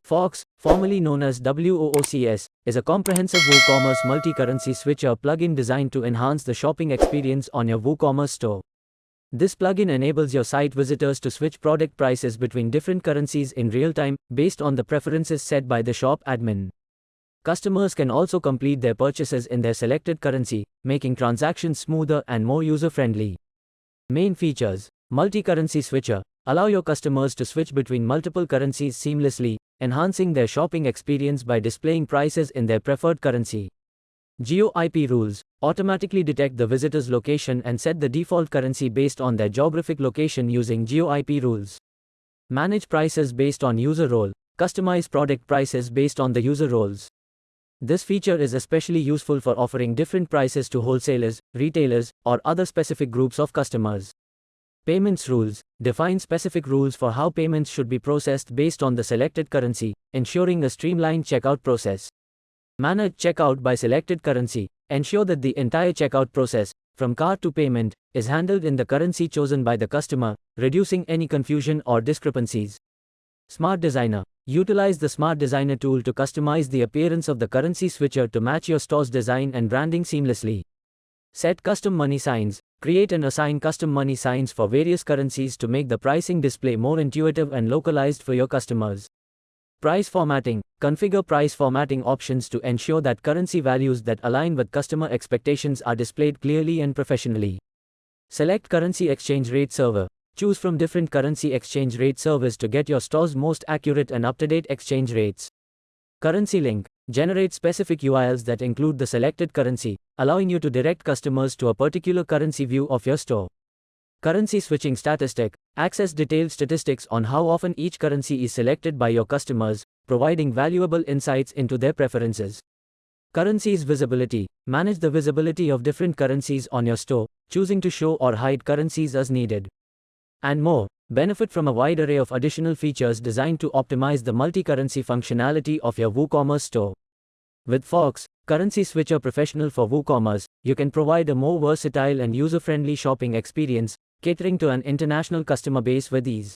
Fox, formerly known as WOOCS, is a comprehensive WooCommerce multi-currency switcher plugin designed to enhance the shopping experience on your WooCommerce store. This plugin enables your site visitors to switch product prices between different currencies in real time, based on the preferences set by the shop admin. Customers can also complete their purchases in their selected currency, making transactions smoother and more user-friendly. Main features: multi-currency switcher. Allow your customers to switch between multiple currencies seamlessly, enhancing their shopping experience by displaying prices in their preferred currency. Geo-IP rules. Automatically detect the visitor's location and set the default currency based on their geographic location using Geo-IP rules. Manage prices based on user role. Customize product prices based on the user roles. This feature is especially useful for offering different prices to wholesalers, retailers, or other specific groups of customers. Payments rules. Define specific rules for how payments should be processed based on the selected currency, ensuring a streamlined checkout process. Manage checkout by selected currency. Ensure that the entire checkout process, from cart to payment, is handled in the currency chosen by the customer, reducing any confusion or discrepancies. Smart Designer. Utilize the Smart Designer tool to customize the appearance of the currency switcher to match your store's design and branding seamlessly. Set custom money signs. Create and assign custom money signs for various currencies to make the pricing display more intuitive and localized for your customers. Price formatting. Configure price formatting options to ensure that currency values that align with customer expectations are displayed clearly and professionally. Select currency exchange rate server. Choose from different currency exchange rate servers to get your store's most accurate and up-to-date exchange rates. Currency link. Generate specific URLs that include the selected currency, allowing you to direct customers to a particular currency view of your store. Currency switching statistic. Access detailed statistics on how often each currency is selected by your customers, providing valuable insights into their preferences. Currencies visibility. Manage the visibility of different currencies on your store, choosing to show or hide currencies as needed. And more. Benefit from a wide array of additional features designed to optimize the multi-currency functionality of your WooCommerce store. With Fox, Currency Switcher Professional for WooCommerce, you can provide a more versatile and user-friendly shopping experience, catering to an international customer base with ease.